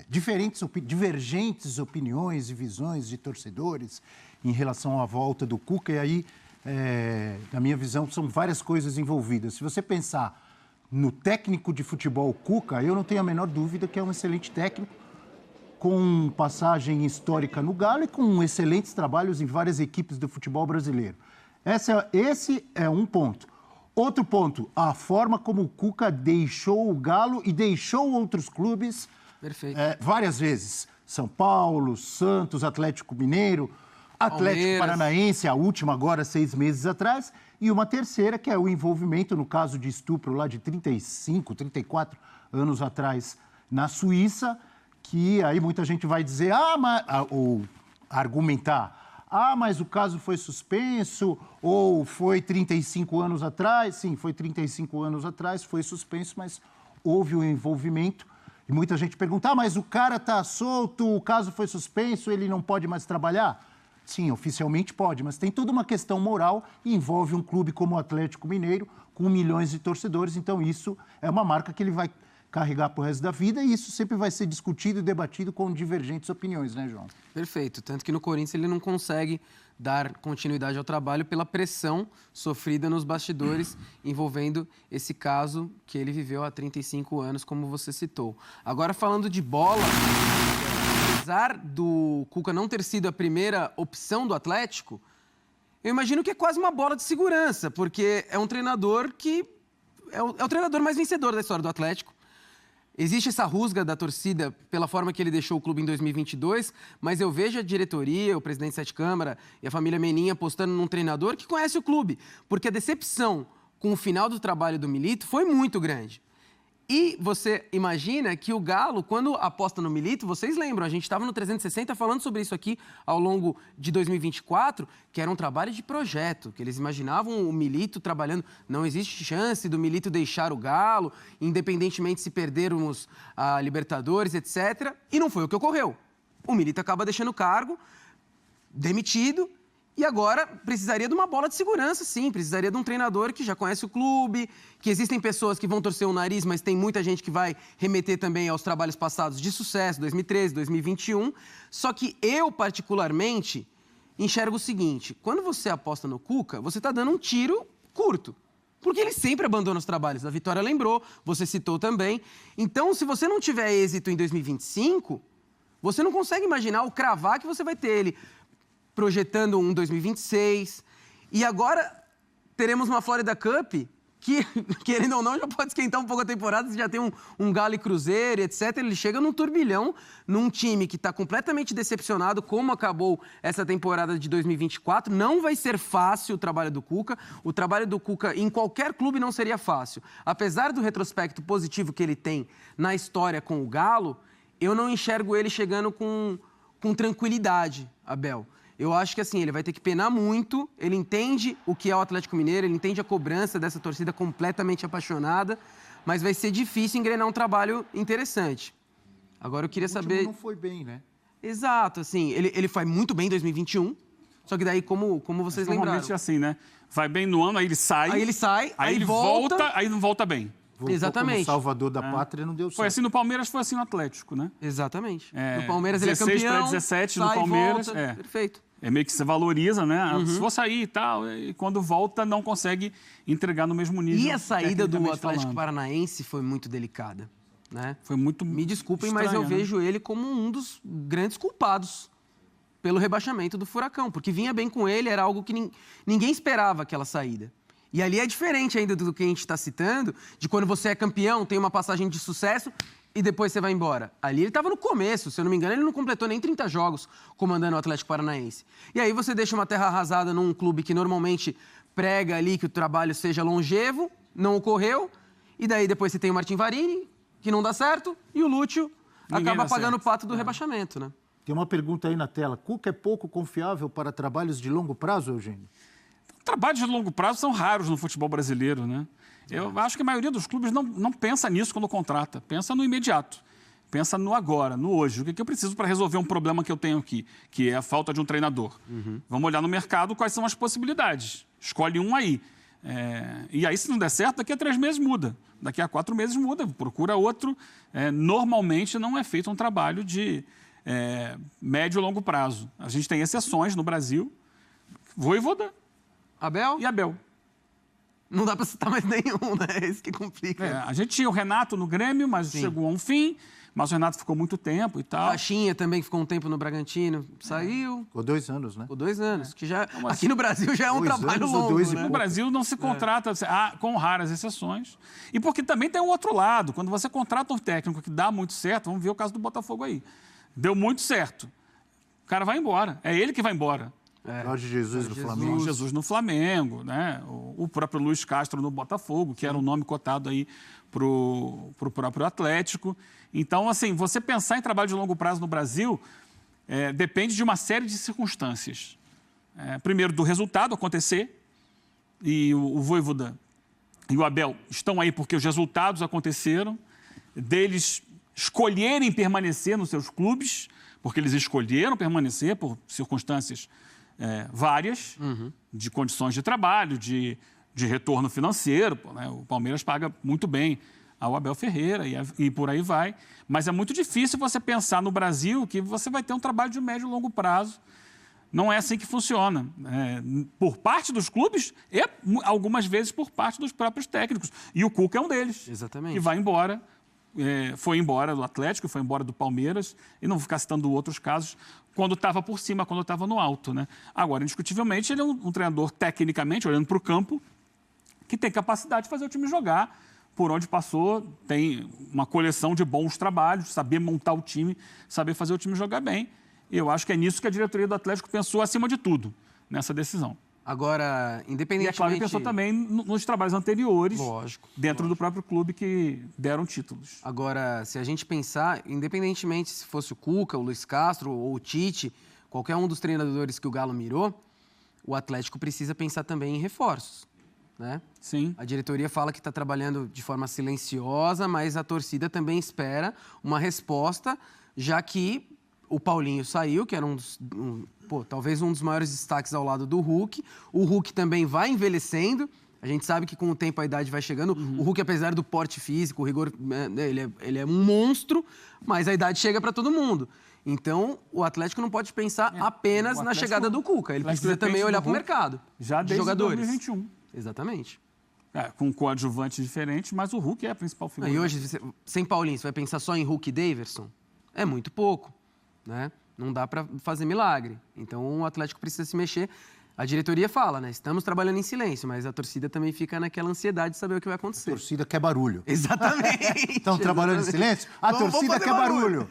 divergentes opiniões e visões de torcedores em relação à volta do Cuca, e aí, na minha visão, são várias coisas envolvidas. Se você pensar no técnico de futebol Cuca, eu não tenho a menor dúvida que é um excelente técnico, com passagem histórica no Galo e com excelentes trabalhos em várias equipes do futebol brasileiro. Esse é um ponto. Outro ponto, a forma como o Cuca deixou o Galo e deixou outros clubes várias vezes. São Paulo, Santos, Atlético Mineiro, Atlético Paranaense, a última agora, 6 meses atrás, e uma terceira, que é o envolvimento, no caso de estupro lá de 35, 34 anos atrás, na Suíça, que aí muita gente vai dizer, ou argumentar, mas o caso foi suspenso, ou foi 35 anos atrás. Sim, foi 35 anos atrás, foi suspenso, mas houve o envolvimento. E muita gente pergunta, mas o cara está solto, o caso foi suspenso, ele não pode mais trabalhar? Sim, oficialmente pode, mas tem toda uma questão moral e envolve um clube como o Atlético Mineiro, com milhões de torcedores, então isso é uma marca que ele vai carregar para o resto da vida, e isso sempre vai ser discutido e debatido com divergentes opiniões, né, João? Perfeito. Tanto que no Corinthians ele não consegue dar continuidade ao trabalho pela pressão sofrida nos bastidores envolvendo esse caso que ele viveu há 35 anos, como você citou. Agora, falando de bola, apesar do Cuca não ter sido a primeira opção do Atlético, eu imagino que é quase uma bola de segurança, porque é um treinador que é o treinador mais vencedor da história do Atlético. Existe essa rusga da torcida pela forma que ele deixou o clube em 2022, mas eu vejo a diretoria, o presidente Sete Câmara e a família Menin apostando num treinador que conhece o clube, porque a decepção com o final do trabalho do Milito foi muito grande. E você imagina que o Galo, quando aposta no Milito, vocês lembram, a gente estava no 360 falando sobre isso aqui ao longo de 2024, que era um trabalho de projeto, que eles imaginavam o Milito trabalhando. Não existe chance do Milito deixar o Galo, independentemente se perdermos a Libertadores, etc. E não foi o que ocorreu. O Milito acaba deixando o cargo, demitido, e agora precisaria de uma bola de segurança, sim. Precisaria de um treinador que já conhece o clube, que existem pessoas que vão torcer o nariz, mas tem muita gente que vai remeter também aos trabalhos passados de sucesso, 2013, 2021. Só que eu, particularmente, enxergo o seguinte. Quando você aposta no Cuca, você está dando um tiro curto. Porque ele sempre abandona os trabalhos. A Vitória lembrou, você citou também. Então, se você não tiver êxito em 2025, você não consegue imaginar o cravar que você vai ter ele projetando um 2026. E agora teremos uma Florida Cup que, querendo ou não, já pode esquentar um pouco a temporada. Você já tem um Galo e Cruzeiro, etc. Ele chega num turbilhão, num time que está completamente decepcionado, como acabou essa temporada de 2024. Não vai ser fácil o trabalho do Cuca. O trabalho do Cuca em qualquer clube não seria fácil. Apesar do retrospecto positivo que ele tem na história com o Galo, eu não enxergo ele chegando com tranquilidade, Abel. Eu acho que, assim, ele vai ter que penar muito, ele entende o que é o Atlético Mineiro, ele entende a cobrança dessa torcida completamente apaixonada, mas vai ser difícil engrenar um trabalho interessante. Agora eu queria saber... não foi bem, né? Exato, assim, ele foi muito bem em 2021, só que daí, como vocês lembraram... Normalmente é assim, né? Vai bem no ano, aí ele sai... Aí ele volta, aí não volta bem. Voltou Exatamente. como salvador da pátria, não deu certo. Foi assim no Palmeiras, foi assim no Atlético, né? Exatamente. No Palmeiras ele é 16 campeão, para 17 no sai, Palmeiras. volta. Perfeito. É meio que se valoriza, né? Se for sair e tal, e quando volta não consegue entregar no mesmo nível. E a saída do Atlético falando. Paranaense foi muito delicada, né? Foi muito Me desculpem, estranha, mas eu né? vejo ele como um dos grandes culpados pelo rebaixamento do Furacão, porque vinha bem com ele, era algo que ninguém esperava aquela saída. E ali é diferente ainda do que a gente está citando, de quando você é campeão, tem uma passagem de sucesso e depois você vai embora. Ali ele estava no começo, se eu não me engano, ele não completou nem 30 jogos comandando o Atlético Paranaense. E aí você deixa uma terra arrasada num clube que normalmente prega ali que o trabalho seja longevo, não ocorreu, e daí depois você tem o Martin Varini, que não dá certo, e o Lúcio acaba pagando o pato do rebaixamento, né? Tem uma pergunta aí na tela. Cuca é pouco confiável para trabalhos de longo prazo, Eugênio? Trabalhos de longo prazo são raros no futebol brasileiro, né? Eu acho que a maioria dos clubes não pensa nisso quando contrata. Pensa no imediato. Pensa no agora, no hoje. O que eu preciso para resolver um problema que eu tenho aqui, que é a falta de um treinador. Vamos olhar no mercado quais são as possibilidades. Escolhe um aí. E aí, se não der certo, daqui a 3 meses muda. Daqui a 4 meses muda, procura outro. Normalmente não é feito um trabalho de médio e longo prazo. A gente tem exceções no Brasil. Vojvoda Abel? e Abel. Não dá para citar mais nenhum, né? É isso que complica. A gente tinha o Renato no Grêmio, mas chegou a um fim. Mas o Renato ficou muito tempo e tal. Caixinha também, que ficou um tempo no Bragantino, saiu. Ficou 2 anos, né? Ficou 2 anos, que já aqui no Brasil já é um 2 trabalho anos ou longo, 2 e né? No Brasil não se contrata, com raras exceções. E porque também tem um outro lado. Quando você contrata um técnico que dá muito certo, vamos ver o caso do Botafogo aí. Deu muito certo. O cara vai embora. É ele que vai embora. Jorge Jesus no Flamengo. Jesus no Flamengo, né? O próprio Luiz Castro no Botafogo, que era um nome cotado aí para o próprio Atlético. Então, assim, você pensar em trabalho de longo prazo no Brasil depende de uma série de circunstâncias. Primeiro, do resultado acontecer, e o Vojvoda e o Abel estão aí porque os resultados aconteceram, deles escolherem permanecer nos seus clubes, porque eles escolheram permanecer por circunstâncias várias, de condições de trabalho, de retorno financeiro. Né? O Palmeiras paga muito bem ao Abel Ferreira e por aí vai. Mas é muito difícil você pensar no Brasil que você vai ter um trabalho de médio e longo prazo. Não é assim que funciona. Por parte dos clubes e algumas vezes por parte dos próprios técnicos. E o Cuca é um deles. Exatamente. Que vai embora. Foi embora do Atlético, foi embora do Palmeiras, e não vou ficar citando outros casos, quando estava por cima, quando estava no alto. Né? Agora, indiscutivelmente, ele é um treinador, tecnicamente, olhando para o campo, que tem capacidade de fazer o time jogar. Por onde passou, tem uma coleção de bons trabalhos, saber montar o time, saber fazer o time jogar bem. E eu acho que é nisso que a diretoria do Atlético pensou, acima de tudo, nessa decisão. Agora, E independentemente... é claro que pensou também nos trabalhos anteriores, dentro do próprio clube, que deram títulos. Agora, se a gente pensar, independentemente se fosse o Cuca, o Luiz Castro ou o Tite, qualquer um dos treinadores que o Galo mirou, o Atlético precisa pensar também em reforços, né? Sim. A diretoria fala que está trabalhando de forma silenciosa, mas a torcida também espera uma resposta, já que o Paulinho saiu, que era talvez um dos maiores destaques ao lado do Hulk. O Hulk também vai envelhecendo. A gente sabe que com o tempo a idade vai chegando. O Hulk, apesar do porte físico, o rigor, ele é um monstro, mas a idade chega para todo mundo. Então, o Atlético não pode pensar apenas na chegada do Cuca. Ele precisa também olhar para o mercado já de desde jogadores. 2021. Exatamente. Com coadjuvantes diferentes, mas o Hulk é a principal figura. E hoje, sem Paulinho, você vai pensar só em Hulk e Daverson? É muito pouco, né? Não dá para fazer milagre. Então, o Atlético precisa se mexer. A diretoria fala, né? Estamos trabalhando em silêncio, mas a torcida também fica naquela ansiedade de saber o que vai acontecer. A torcida quer barulho. Exatamente. Estão trabalhando em silêncio? A torcida quer barulho.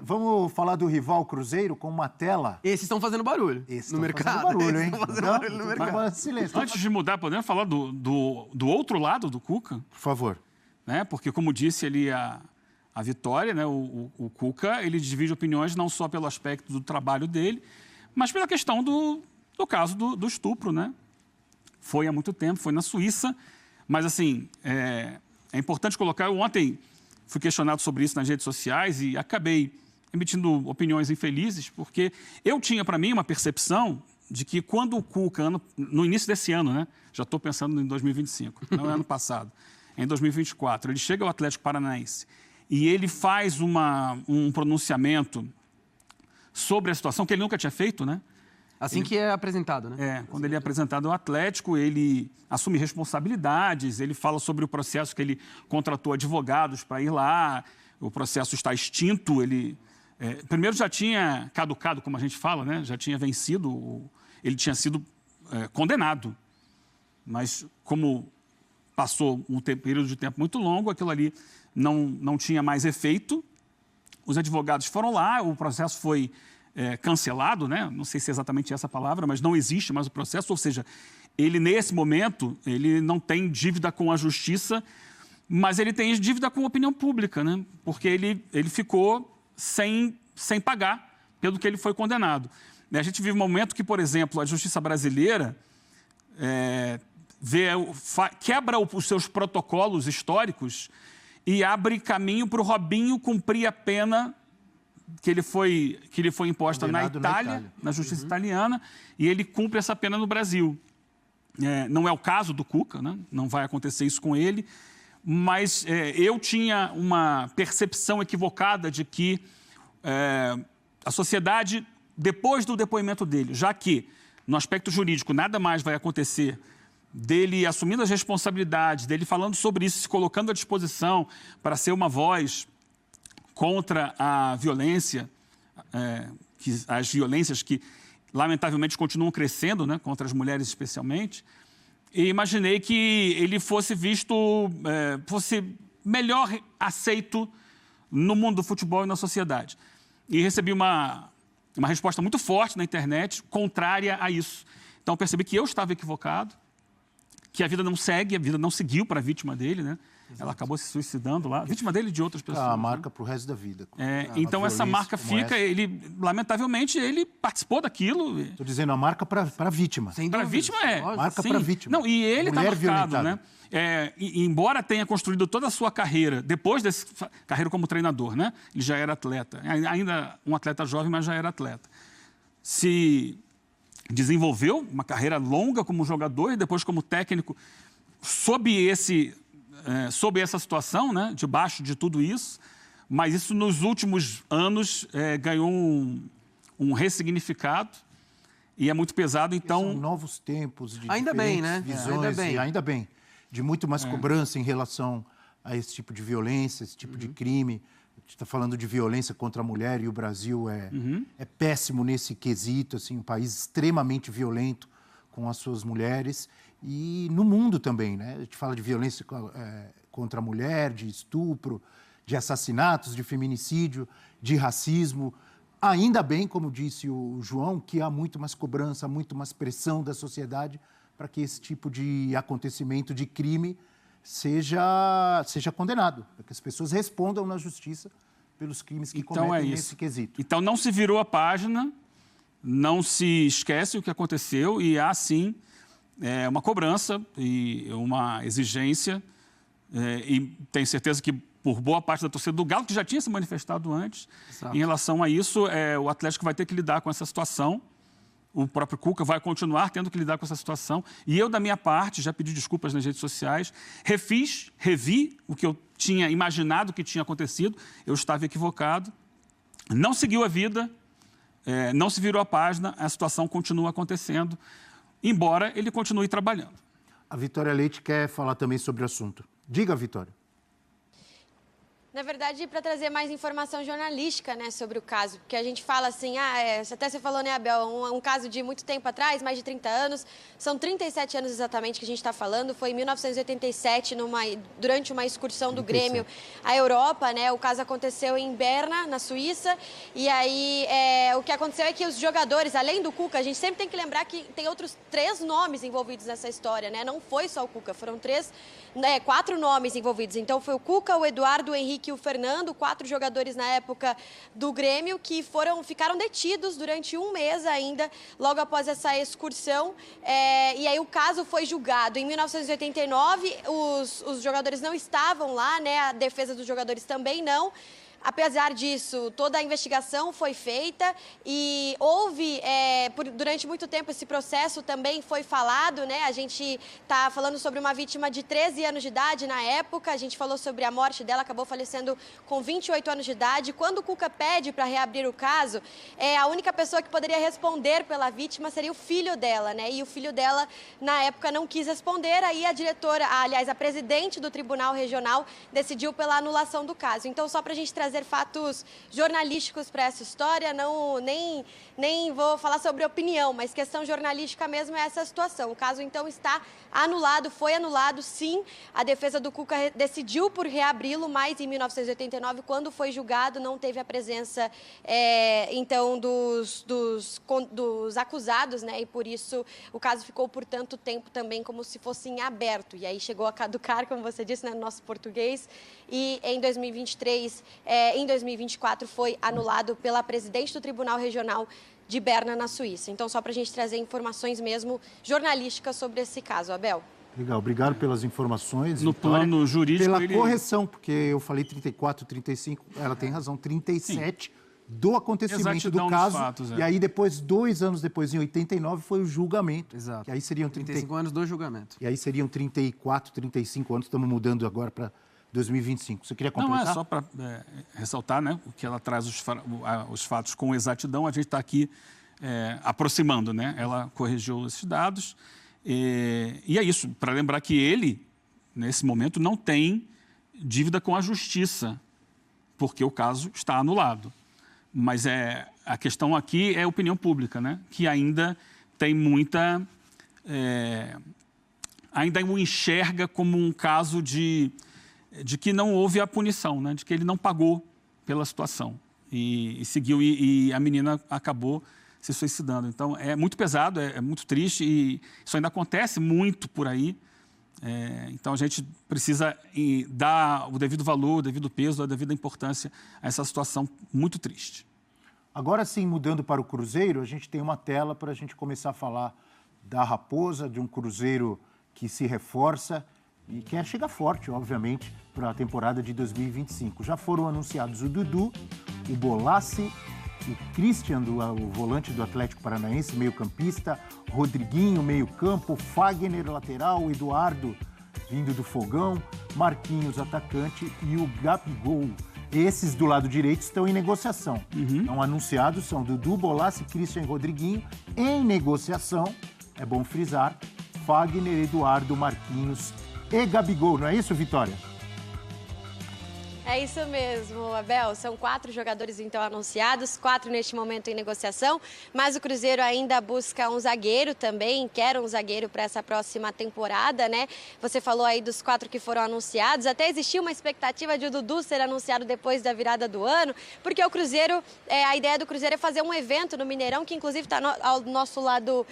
Vamos falar do rival Cruzeiro com uma tela. Esses estão fazendo barulho no mercado. Fazendo barulho, hein? Estão fazendo barulho no mercado. Silêncio. Antes de mudar, podemos falar do outro lado do Cuca? Por favor. Né? Porque, como disse ali a Vitória, né? O Cuca, ele divide opiniões não só pelo aspecto do trabalho dele, mas pela questão do caso do estupro, né? Foi há muito tempo, foi na Suíça, mas, assim, é importante colocar... Eu ontem fui questionado sobre isso nas redes sociais e acabei emitindo opiniões infelizes, porque eu tinha, para mim, uma percepção de que quando o Cuca, no início desse ano, né? Já estou pensando em 2025, não é ano passado, em 2024, ele chega ao Atlético Paranaense e ele faz um pronunciamento sobre a situação que ele nunca tinha feito, né? Assim que é apresentado, né? Quando ele é apresentado ao Atlético, ele assume responsabilidades, ele fala sobre o processo que ele contratou advogados para ir lá, o processo está extinto, primeiro já tinha caducado, como a gente fala, né? Já tinha vencido, ele tinha sido condenado, mas como passou um período de tempo muito longo, aquilo ali não tinha mais efeito, os advogados foram lá, o processo foi... cancelado, né? Não sei se é exatamente essa palavra, mas não existe mais o processo, ou seja, ele nesse momento, ele não tem dívida com a justiça, mas ele tem dívida com a opinião pública, né? Porque ele ficou sem pagar pelo que ele foi condenado. A gente vive um momento que, por exemplo, a justiça brasileira quebra os seus protocolos históricos e abre caminho para o Robinho cumprir a pena que lhe foi imposta na Itália, na justiça italiana, e ele cumpre essa pena no Brasil. Não é o caso do Cuca, né? Não vai acontecer isso com ele, mas eu tinha uma percepção equivocada de que a sociedade, depois do depoimento dele, já que no aspecto jurídico nada mais vai acontecer, dele assumindo as responsabilidades, dele falando sobre isso, se colocando à disposição para ser uma voz contra a violência, as violências que lamentavelmente continuam crescendo, né, contra as mulheres especialmente, e imaginei que ele fosse visto, fosse melhor aceito no mundo do futebol e na sociedade. E recebi uma resposta muito forte na internet, contrária a isso. Então percebi que eu estava equivocado, que a vida não segue, a vida não seguiu para a vítima dele, né? Exato. Ela acabou se suicidando lá, vítima dele e de outras pessoas. A marca para o resto da vida. Então essa marca fica, ele, lamentavelmente, ele participou daquilo. Estou dizendo a marca para a vítima. Para a vítima marca para a vítima. Não, e ele está marcado, né? E embora tenha construído toda a sua carreira, depois dessa carreira como treinador, né? Ele já era atleta, ainda um atleta jovem, mas já era atleta. Se desenvolveu uma carreira longa como jogador e depois como técnico sob essa situação, né, debaixo de tudo isso, mas isso nos últimos anos ganhou um ressignificado e é muito pesado, então... São novos tempos de ainda bem, né? visões, ainda bem, de muito mais cobrança em relação a esse tipo de violência, esse tipo de crime. A gente está falando de violência contra a mulher e o Brasil é péssimo nesse quesito, assim, um país extremamente violento com as suas mulheres. E no mundo também, né? A gente fala de violência contra a mulher, de estupro, de assassinatos, de feminicídio, de racismo. Ainda bem, como disse o João, que há muito mais cobrança, muito mais pressão da sociedade para que esse tipo de acontecimento, de crime, seja condenado, para que as pessoas respondam na justiça pelos crimes que cometem nesse quesito. Então não se virou a página, não se esquece o que aconteceu e há sim uma cobrança e uma exigência, e tenho certeza que por boa parte da torcida do Galo, que já tinha se manifestado antes, em relação a isso, o Atlético vai ter que lidar com essa situação, o próprio Cuca vai continuar tendo que lidar com essa situação, e eu, da minha parte, já pedi desculpas nas redes sociais, revi o que eu tinha imaginado que tinha acontecido, eu estava equivocado, não seguiu a vida, não se virou a página, a situação continua acontecendo, embora ele continue trabalhando. A Vitória Leite quer falar também sobre o assunto. Diga, Vitória. Na verdade, para trazer mais informação jornalística, né, sobre o caso, porque a gente fala assim, até você falou, né, Abel, um caso de muito tempo atrás, mais de 30 anos, são 37 anos exatamente que a gente está falando, foi em 1987, durante uma excursão do Grêmio à Europa, né, o caso aconteceu em Berna, na Suíça, e aí o que aconteceu é que os jogadores, além do Cuca, a gente sempre tem que lembrar que tem outros 3 nomes envolvidos nessa história, né, não foi só o Cuca, foram 4 nomes envolvidos, então foi o Cuca, o Eduardo, o Henrique e o Fernando, 4 jogadores na época do Grêmio que ficaram detidos durante um mês ainda, logo após essa excursão, e aí o caso foi julgado. Em 1989, os jogadores não estavam lá, né? A defesa dos jogadores também não. Apesar disso, toda a investigação foi feita e houve, durante muito tempo, esse processo também foi falado, né? A gente está falando sobre uma vítima de 13 anos de idade na época, a gente falou sobre a morte dela, acabou falecendo com 28 anos de idade. Quando o Cuca pede para reabrir o caso, a única pessoa que poderia responder pela vítima seria o filho dela, né? E o filho dela, na época, não quis responder, aí a presidente do Tribunal Regional decidiu pela anulação do caso. Então, só para a gente trazer fatos jornalísticos para essa história, nem vou falar sobre opinião, mas questão jornalística mesmo é essa situação. O caso, então, está anulado, foi anulado, sim. A defesa do Cuca decidiu por reabri-lo, mas em 1989, quando foi julgado, não teve a presença, então, dos acusados, né? E por isso o caso ficou por tanto tempo também como se fosse em aberto. E aí chegou a caducar, como você disse, né, no nosso português, e em 2023, em 2024, foi anulado pela presidente do Tribunal Regional de Berna, na Suíça. Então, só para a gente trazer informações mesmo jornalísticas sobre esse caso, Abel. Legal, obrigado pelas informações. No Vitória, plano jurídico... Pela correção, porque eu falei 34, 35, ela tem razão, 37 do acontecimento Exatidão do dos caso. fatos, E aí, depois, 2 anos depois, em 89, foi o julgamento. Exato. E aí seriam 35 anos do julgamento. E aí seriam 34, 35 anos. Estamos mudando agora para 2025. Você queria completar? Não, é só para ressaltar, né, o que ela traz os fatos com exatidão. A gente está aqui aproximando, né? Ela corrigiu esses dados. E é isso, para lembrar que ele, nesse momento, não tem dívida com a justiça, porque o caso está anulado. Mas a questão aqui é a opinião pública, né? Que ainda tem muita... ainda o enxerga como um caso de que não houve a punição, né? De que ele não pagou pela situação e seguiu, e a menina acabou se suicidando. Então, é muito pesado, é muito triste, e isso ainda acontece muito por aí. Então, a gente precisa dar o devido valor, o devido peso, a devida importância a essa situação muito triste. Agora sim, mudando para o Cruzeiro, a gente tem uma tela para a gente começar a falar da Raposa, de um Cruzeiro que se reforça e quer chegar forte, obviamente, para a temporada de 2025. Já foram anunciados o Dudu, o Bolassi, o Christian, o volante do Atlético Paranaense, meio-campista, Rodriguinho, meio-campo, Fagner, lateral, o Eduardo, vindo do Fogão, Marquinhos, atacante, e o Gabigol. Esses do lado direito estão em negociação. Não anunciados são Dudu, Bolassi, Christian e Rodriguinho. Em negociação, é bom frisar, Fagner, Eduardo, Marquinhos e Gabigol. Não é isso, Vitória? É isso mesmo, Abel. São 4 jogadores, então, anunciados, 4 neste momento em negociação, mas o Cruzeiro ainda busca um zagueiro também, quer um zagueiro para essa próxima temporada, né? Você falou aí dos 4 que foram anunciados, até existiu uma expectativa de o Dudu ser anunciado depois da virada do ano, porque o Cruzeiro, a ideia do Cruzeiro é fazer um evento no Mineirão, que inclusive está ao nosso lado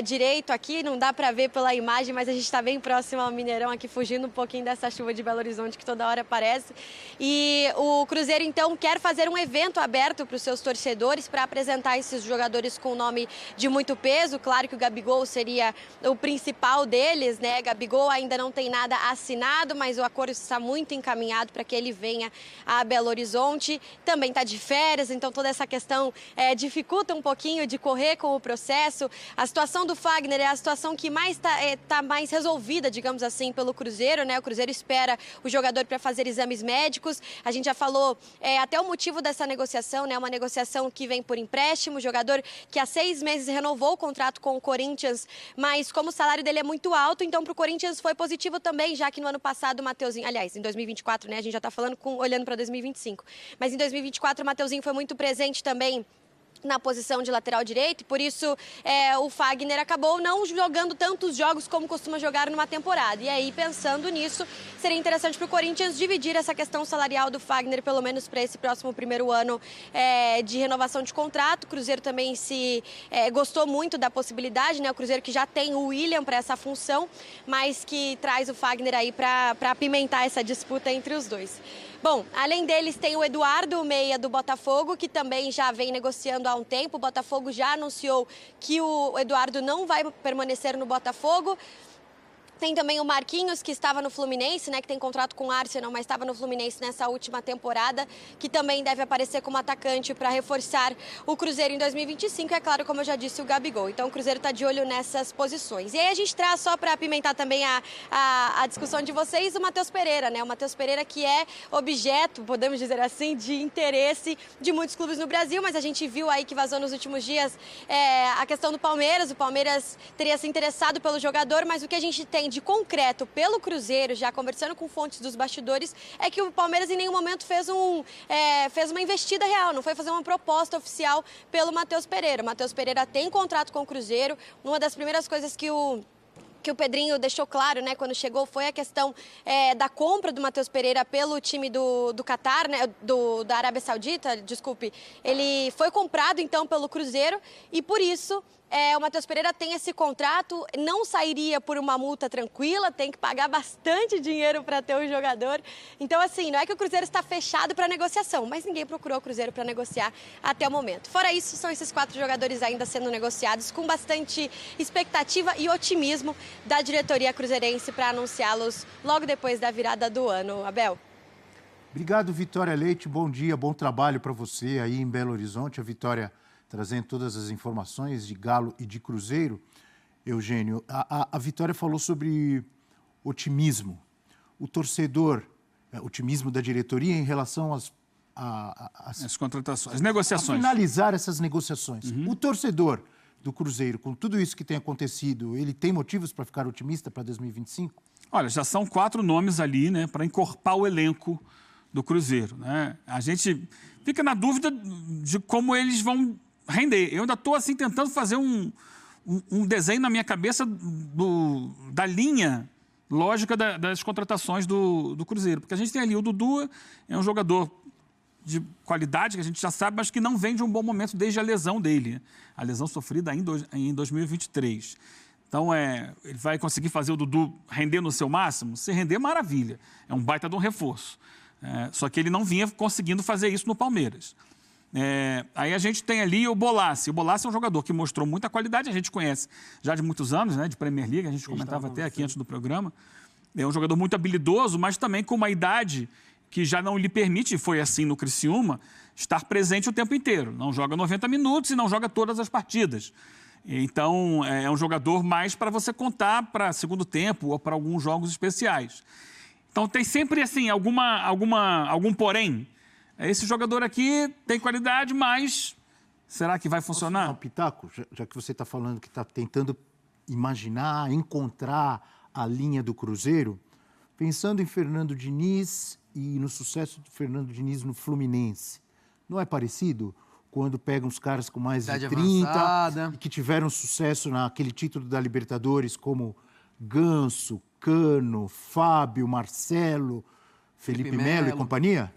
direito aqui, não dá para ver pela imagem, mas a gente está bem próximo ao Mineirão aqui, fugindo um pouquinho dessa chuva de Belo Horizonte que toda hora aparece. E o Cruzeiro, então, quer fazer um evento aberto para os seus torcedores para apresentar esses jogadores com nome de muito peso. Claro que o Gabigol seria o principal deles, né? Gabigol ainda não tem nada assinado, mas o acordo está muito encaminhado para que ele venha a Belo Horizonte. Também está de férias, então toda essa questão dificulta um pouquinho de correr com o processo. A situação do Fagner é a situação que mais está mais resolvida, digamos assim, pelo Cruzeiro, né? O Cruzeiro espera o jogador para fazer exames médicos. A gente já falou até o motivo dessa negociação, né? Uma negociação que vem por empréstimo, jogador que há 6 meses renovou o contrato com o Corinthians, mas como o salário dele é muito alto, então para o Corinthians foi positivo também, já que no ano passado o Mateuzinho, aliás, em 2024, né? A gente já está falando olhando para 2025, mas em 2024 o Mateuzinho foi muito presente também na posição de lateral direito, e por isso o Fagner acabou não jogando tantos jogos como costuma jogar numa temporada. E aí, pensando nisso, seria interessante para o Corinthians dividir essa questão salarial do Fagner, pelo menos para esse próximo primeiro ano de renovação de contrato. O Cruzeiro também gostou muito da possibilidade, né? O Cruzeiro que já tem o William para essa função, mas que traz o Fagner aí para apimentar essa disputa entre os dois. Bom, além deles tem o Eduardo, o meia do Botafogo, que também já vem negociando há um tempo. O Botafogo já anunciou que o Eduardo não vai permanecer no Botafogo. Tem também o Marquinhos, que estava no Fluminense, né, que tem contrato com o Arsenal, mas estava no Fluminense nessa última temporada, que também deve aparecer como atacante para reforçar o Cruzeiro em 2025. E é claro, como eu já disse, o Gabigol. Então o Cruzeiro está de olho nessas posições. E aí a gente traz, só para apimentar também a discussão de vocês, o Matheus Pereira, né? O Matheus Pereira que é objeto, podemos dizer assim, de interesse de muitos clubes no Brasil, mas a gente viu aí que vazou nos últimos dias a questão do Palmeiras. O Palmeiras teria se interessado pelo jogador, mas o que a gente tem de concreto pelo Cruzeiro, já conversando com fontes dos bastidores, é que o Palmeiras em nenhum momento fez uma investida real, não foi fazer uma proposta oficial pelo Matheus Pereira. O Matheus Pereira tem contrato com o Cruzeiro. Uma das primeiras coisas que o Pedrinho deixou claro, né, quando chegou, foi a questão da compra do Matheus Pereira pelo time do Catar, né, da Arábia Saudita, desculpe. Ele foi comprado, então, pelo Cruzeiro e, por isso, o Matheus Pereira tem esse contrato, não sairia por uma multa tranquila, tem que pagar bastante dinheiro para ter o jogador. Então, assim, não é que o Cruzeiro está fechado para negociação, mas ninguém procurou o Cruzeiro para negociar até o momento. Fora isso, são esses 4 jogadores ainda sendo negociados, com bastante expectativa e otimismo da diretoria cruzeirense para anunciá-los logo depois da virada do ano. Abel? Obrigado, Vitória Leite. Bom dia, bom trabalho para você aí em Belo Horizonte. A Vitória trazendo todas as informações de Galo e de Cruzeiro. Eugênio, a Vitória falou sobre otimismo. O torcedor, otimismo da diretoria em relação as contratações, as negociações. A finalizar essas negociações. O torcedor do Cruzeiro, com tudo isso que tem acontecido, ele tem motivos para ficar otimista para 2025? Olha, já são 4 nomes ali, né, para encorpar o elenco do Cruzeiro, né? A gente fica na dúvida de como eles vão render. Eu ainda estou assim tentando fazer um desenho na minha cabeça da linha lógica das contratações do Cruzeiro, porque a gente tem ali o Dudu, é um jogador de qualidade que a gente já sabe, mas que não vem de um bom momento desde a lesão dele, a lesão sofrida em 2023. Então, ele vai conseguir fazer o Dudu render no seu máximo? Se render, maravilha. É um baita de um reforço. Só que ele não vinha conseguindo fazer isso no Palmeiras. Aí a gente tem ali o Bolassi. O Bolassi é um jogador que mostrou muita qualidade, a gente conhece já de muitos anos, né, de Premier League, a gente comentava até aqui antes do programa. É um jogador muito habilidoso, mas também com uma idade que já não lhe permite, e foi assim no Criciúma, estar presente o tempo inteiro. Não joga 90 minutos e não joga todas as partidas. Então, é um jogador mais para você contar para segundo tempo ou para alguns jogos especiais. Então, tem sempre assim, algum porém. Esse jogador aqui tem qualidade, mas será que vai funcionar? Posso dar um pitaco, já que você está falando que está tentando imaginar, encontrar a linha do Cruzeiro, pensando em Fernando Diniz e no sucesso de Fernando Diniz no Fluminense. Não é parecido? Quando pegam os caras com mais de 30 avançada, e que tiveram sucesso naquele título da Libertadores, como Ganso, Cano, Fábio, Marcelo, Felipe Melo e companhia,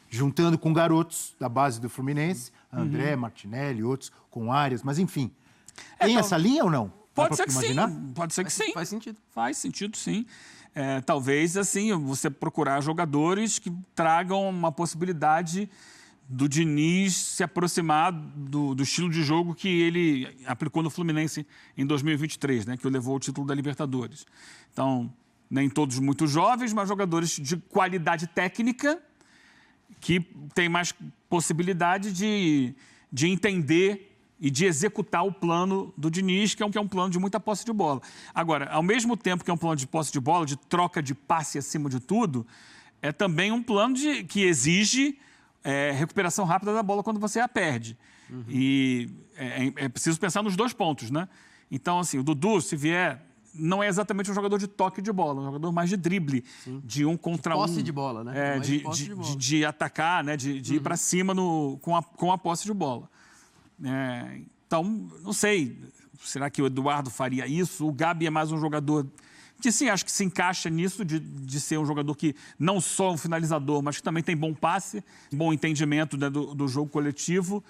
juntando com garotos da base do Fluminense, André, Martinelli e outros, com Arias, mas enfim. Tem essa linha ou não? Pode ser que imaginar? Sim, pode ser que sim. Faz sentido. Faz sentido, sim. Talvez, assim, você procurar jogadores que tragam uma possibilidade do Diniz se aproximar do estilo de jogo que ele aplicou no Fluminense em 2023, né, que o levou ao título da Libertadores. Então, nem todos muito jovens, mas jogadores de qualidade técnica que têm mais possibilidade de entender e de executar o plano do Diniz, que é um plano de muita posse de bola. Agora, ao mesmo tempo que é um plano de posse de bola, de troca de passe acima de tudo, é também um plano que exige recuperação rápida da bola quando você a perde. E é preciso pensar nos 2 pontos, né? Então, assim, o Dudu, se vier, não é exatamente um jogador de toque de bola, é um jogador mais de drible, de um contra um. Posse de bola, né? De atacar, né? De ir para cima com a posse de bola. Então, não sei, será que o Eduardo faria isso? O Gabi é mais um jogador que, sim, acho que se encaixa nisso, de ser um jogador que não só é um finalizador, mas que também tem bom passe, bom entendimento, né, do jogo coletivo.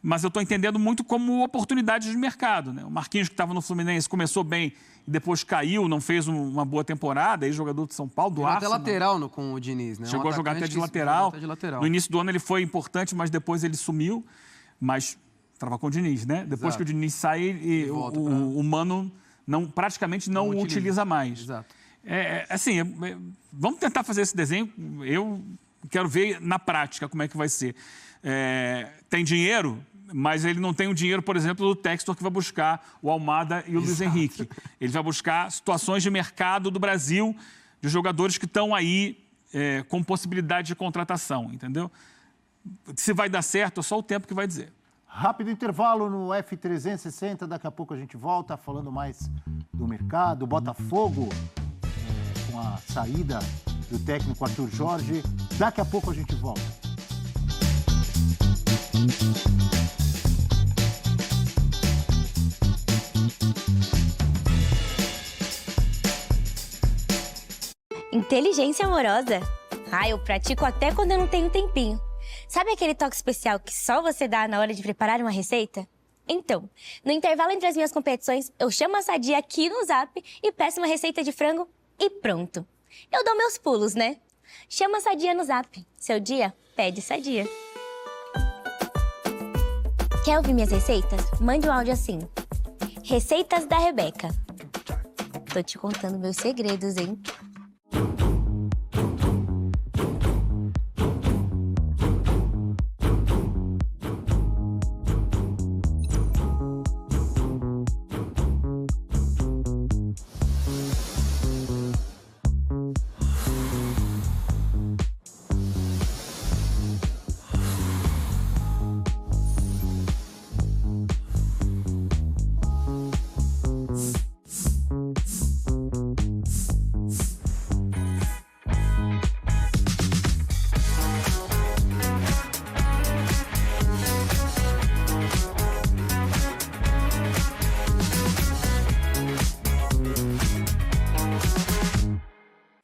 Mas eu estou entendendo muito como oportunidade de mercado, né? O Marquinhos, que estava no Fluminense, começou bem e depois caiu, não fez uma boa temporada, ex-jogador de São Paulo, do Arsenal. Até lateral com o Diniz, né? Chegou a jogar até de lateral. No início do ano ele foi importante, mas depois ele sumiu. Mas estava com o Diniz, né? Depois que o Diniz sai, o Mano praticamente não o utiliza mais. Exato. Assim, vamos tentar fazer esse desenho. Eu quero ver na prática como é que vai ser. Tem dinheiro, mas ele não tem o dinheiro, por exemplo, do Textor, que vai buscar o Almada e o Luiz Henrique. Ele vai buscar situações de mercado do Brasil, de jogadores que estão aí com possibilidade de contratação, entendeu? Se vai dar certo, é só o tempo que vai dizer. Rápido intervalo no F360, daqui a pouco a gente volta falando mais do mercado, Botafogo, com a saída do técnico Arthur Jorge. Daqui a pouco a gente volta. Inteligência amorosa? Eu pratico até quando eu não tenho tempinho. Sabe aquele toque especial que só você dá na hora de preparar uma receita? Então, no intervalo entre as minhas competições, eu chamo a Sadia aqui no Zap e peço uma receita de frango e pronto. Eu dou meus pulos, né? Chama a Sadia no Zap. Seu dia, pede Sadia. Quer ouvir minhas receitas? Mande um áudio assim. Receitas da Rebeca. Tô te contando meus segredos, hein?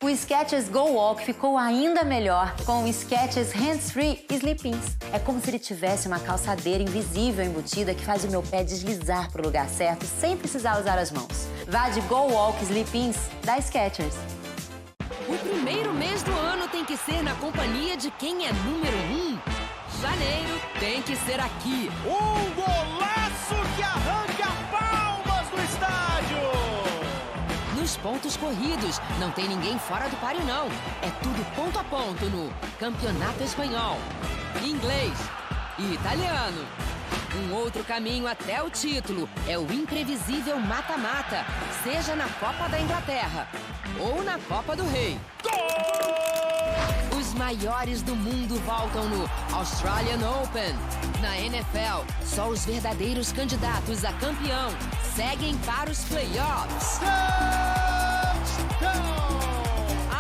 O Skechers Go Walk ficou ainda melhor com o Skechers Hands Free Slip-ins. É como se ele tivesse uma calçadeira invisível embutida que faz o meu pé deslizar para o lugar certo sem precisar usar as mãos. Vá de Go Walk Slip-ins da Skechers. O primeiro mês do ano tem que ser na companhia de quem é número 1. Janeiro tem que ser aqui. Um golaço que arranca palmas do estádio! Nos pontos corridos, não tem ninguém fora do páreo, não. É tudo ponto a ponto no Campeonato Espanhol, inglês e italiano. Um outro caminho até o título é o imprevisível mata-mata, seja na Copa da Inglaterra ou na Copa do Rei. Os maiores do mundo voltam no Australian Open. Na NFL, só os verdadeiros candidatos a campeão seguem para os playoffs.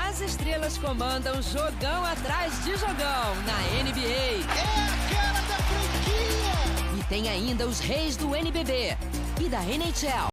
As estrelas comandam jogão atrás de jogão na NBA. É a cara da franquia! E tem ainda os reis do NBB e da NHL.